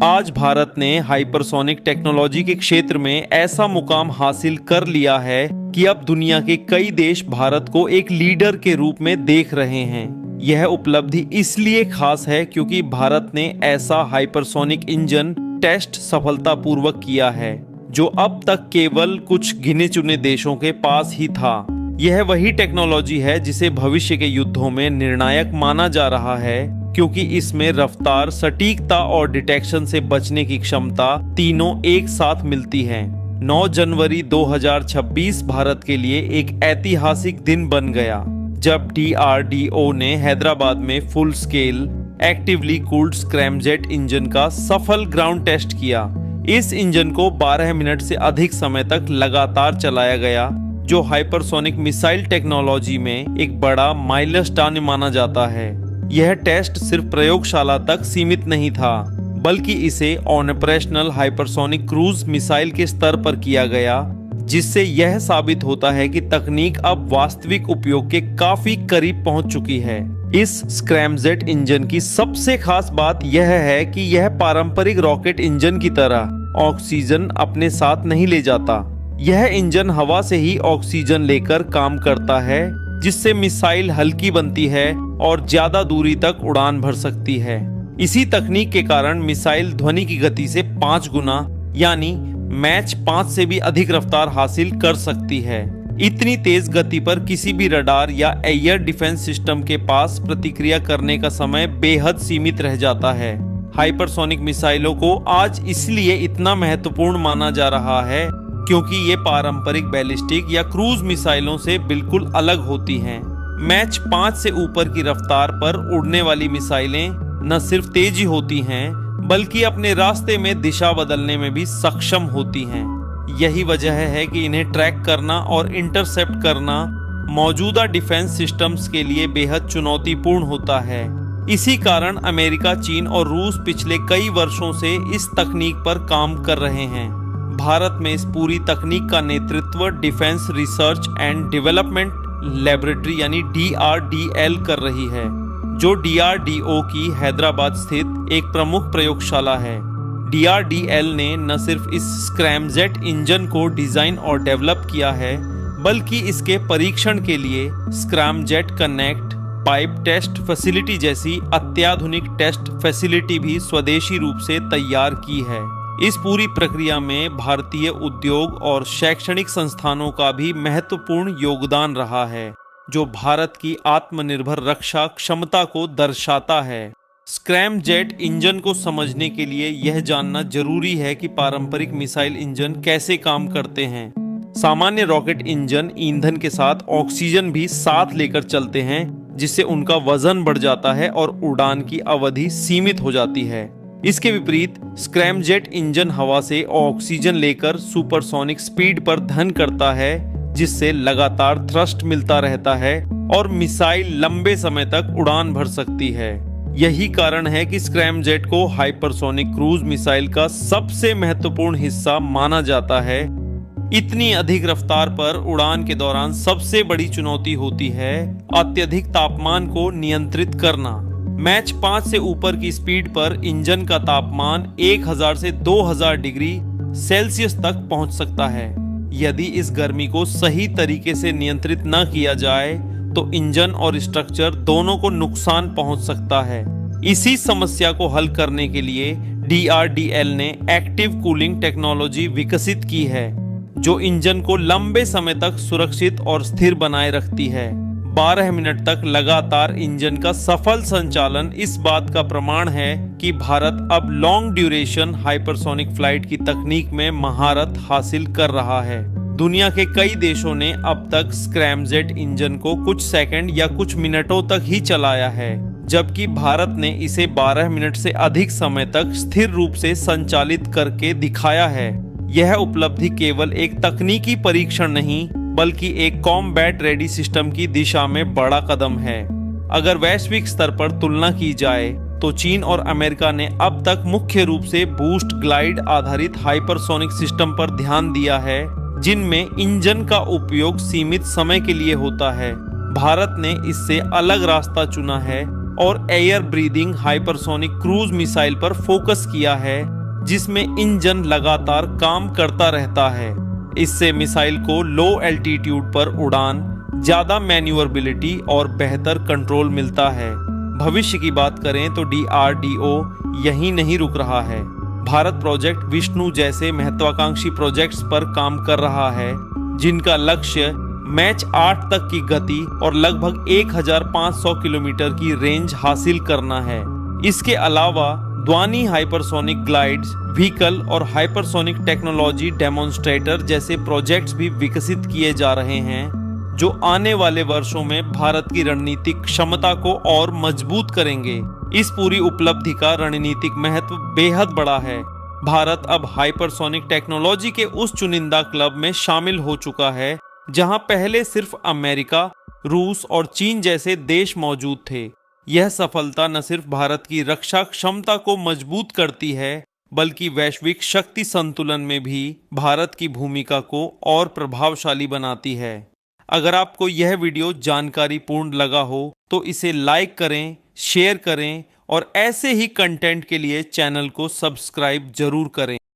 आज भारत ने hypersonic technology के क्षेत्र में ऐसा मुकाम हासिल कर लिया है कि अब दुनिया के कई देश भारत को एक लीडर के रूप में देख रहे हैं। यह उपलब्धि इसलिए खास है क्योंकि भारत ने ऐसा हाइपरसोनिक इंजन टेस्ट सफलतापूर्वक किया है जो अब तक केवल कुछ गिने चुने देशों के पास ही था। यह वही टेक्नोलॉजी है जिसे भविष्य के युद्धों में निर्णायक माना जा रहा है क्योंकि इसमें रफ्तार, सटीकता और डिटेक्शन से बचने की क्षमता तीनों एक साथ मिलती है। 9 जनवरी 2026 भारत के लिए एक ऐतिहासिक दिन बन गया जब DRDO ने हैदराबाद में full scale actively cooled scramjet engine का सफल ग्राउंड टेस्ट किया। इस इंजन को 12 मिनट से अधिक समय तक लगातार चलाया गया, जो हाइपरसोनिक मिसाइल टेक्नोलॉजी में एक बड़ा माइलस्टोन माना जाता है। यह टेस्ट सिर्फ प्रयोगशाला तक सीमित नहीं था, बल्कि इसे ऑपरेशनल हाइपरसोनिक क्रूज मिसाइल के स्तर पर किया गया, जिससे यह साबित होता है कि तकनीक अब वास्तविक उपयोग के काफी करीब पहुंच चुकी है। इस स्क्रैमजेट इंजन की सबसे खास बात यह है कि यह पारंपरिक रॉकेट इंजन की तरह ऑक्सीजन अपने साथ नहीं ले जाता। यह इंजन हवा से ही ऑक्सीजन लेकर काम करता है, जिससे मिसाइल हल्की बनती है और ज्यादा दूरी तक उड़ान भर सकती है। इसी तकनीक के कारण मिसाइल ध्वनि की गति से 5 गुना यानी मैच 5 से भी अधिक रफ्तार हासिल कर सकती है। इतनी तेज गति पर किसी भी रडार या एयर डिफेंस सिस्टम के पास प्रतिक्रिया करने का समय बेहद सीमित रह जाता है। हाइपरसोनिक मिसाइलों को आज इसलिए इतना महत्वपूर्ण माना जा रहा है क्योंकि ये पारंपरिक बैलिस्टिक या क्रूज मिसाइलों से बिल्कुल अलग होती हैं। मैच 5 से ऊपर की रफ्तार पर उड़ने वाली मिसाइलें न सिर्फ तेजी होती हैं, बल्कि अपने रास्ते में दिशा बदलने में भी सक्षम होती हैं। यही वजह है कि इन्हें ट्रैक करना और इंटरसेप्ट करना मौजूदा डिफेंस सिस्टम्स के लिए बेहद चुनौतीपूर्ण होता है। इसी कारण अमेरिका, चीन और रूस पिछले कई वर्षों से इस तकनीक पर काम कर रहे हैं। भारत में इस पूरी तकनीक का नेतृत्व defence research and development laboratory यानी DRDL कर रही है, जो DRDO की हैदराबाद स्थित एक प्रमुख प्रयोगशाला है। DRDL ने न सिर्फ इस स्क्रैमजेट इंजन को डिजाइन और डेवलप किया है, बल्कि इसके परीक्षण के लिए scramjet connect pipe test facility जैसी अत्याधुनिक टेस्ट फैसिलिटी भी स्वदेशी रूप से तैयार की है। इस पूरी प्रक्रिया में भारतीय उद्योग और शैक्षणिक संस्थानों का भी महत्वपूर्ण योगदान रहा है, जो भारत की आत्मनिर्भर रक्षा क्षमता को दर्शाता है। स्क्रैमजेट इंजन को समझने के लिए यह जानना जरूरी है कि पारंपरिक मिसाइल इंजन कैसे काम करते हैं। सामान्य रॉकेट इंजन ईंधन के साथ ऑक्सीजन भी साथ लेकर चलते हैं, जिससे उनका वजन बढ़ जाता है और उड़ान की अवधि सीमित हो जाती है। इसके विपरीत स्क्रैमजेट इंजन हवा से ऑक्सीजन लेकर सुपरसोनिक स्पीड पर धन करता है, जिससे लगातार थ्रस्ट मिलता रहता है और मिसाइल लंबे समय तक उड़ान भर सकती है। यही कारण है कि स्क्रैमजेट को हाइपरसोनिक क्रूज मिसाइल का सबसे महत्वपूर्ण हिस्सा माना जाता है। इतनी अधिक रफ्तार पर उड़ान के दौरान सबसे बड़ी चुनौती होती है अत्यधिक तापमान को नियंत्रित करना। मैच 5 से ऊपर की स्पीड पर इंजन का तापमान 1000 से 2000 डिग्री सेल्सियस तक पहुंच सकता है। यदि इस गर्मी को सही तरीके से नियंत्रित न किया जाए तो इंजन और स्ट्रक्चर दोनों को नुकसान पहुंच सकता है। इसी समस्या को हल करने के लिए DRDL ने एक्टिव कूलिंग टेक्नोलॉजी विकसित की है, जो इंजन को लंबे समय तक सुरक्षित और स्थिर बनाए रखती है। 12 मिनट तक लगातार इंजन का सफल संचालन इस बात का प्रमाण है कि भारत अब लॉन्ग ड्यूरेशन हाइपरसोनिक फ्लाइट की तकनीक में महारत हासिल कर रहा है। दुनिया के कई देशों ने अब तक स्क्रैमजेट इंजन को कुछ सेकंड या कुछ मिनटों तक ही चलाया है, जबकि भारत ने इसे 12 मिनट से अधिक समय तक स्थिर रूप से संचालित करके दिखाया है। यह उपलब्धि केवल एक तकनीकी परीक्षण नहीं, बल्कि एक कॉम्बैट रेडी सिस्टम की दिशा में बड़ा कदम है। अगर वैश्विक स्तर पर तुलना की जाए तो चीन और अमेरिका ने अब तक मुख्य रूप से बूस्ट ग्लाइड आधारित हाइपरसोनिक सिस्टम पर ध्यान दिया है, जिनमें इंजन का उपयोग सीमित समय के लिए होता है। भारत ने इससे अलग रास्ता चुना है और air breathing hypersonic cruise missile पर फोकस किया है, जिसमें इंजन लगातार काम करता रहता है। इससे मिसाइल को लो एल्टीट्यूड पर उड़ान, ज्यादा मैन्यूवरबिलिटी और बेहतर कंट्रोल मिलता है। भविष्य की बात करें तो DRDO यहीं नहीं रुक रहा है। भारत प्रोजेक्ट विष्णु जैसे महत्वाकांक्षी प्रोजेक्ट्स पर काम कर रहा है, जिनका लक्ष्य मैच 8 तक की गति और लगभग 1500 किलोमीटर की रेंज हासिल करना है। इसके अलावा ध्वनि हाइपरसोनिक ग्लाइड्स व्हीकल और हाइपरसोनिक टेक्नोलॉजी डेमोन्स्ट्रेटर जैसे प्रोजेक्ट्स भी विकसित किए जा रहे हैं, जो आने वाले वर्षों में भारत की रणनीतिक क्षमता को और मजबूत करेंगे। इस पूरी उपलब्धि का रणनीतिक महत्व बेहद बड़ा है। भारत अब हाइपरसोनिक टेक्नोलॉजी के उस चुनिंदा क्लब में शामिल हो चुका है, जहां पहले सिर्फ अमेरिका, रूस और चीन जैसे देश मौजूद थे। यह सफलता न सिर्फ भारत की रक्षा क्षमता को मजबूत करती है, बल्कि वैश्विक शक्ति संतुलन में भी भारत की भूमिका को और प्रभावशाली बनाती है। अगर आपको यह वीडियो जानकारीपूर्ण लगा हो तो इसे लाइक करें, शेयर करें और ऐसे ही कंटेंट के लिए चैनल को सब्सक्राइब जरूर करें।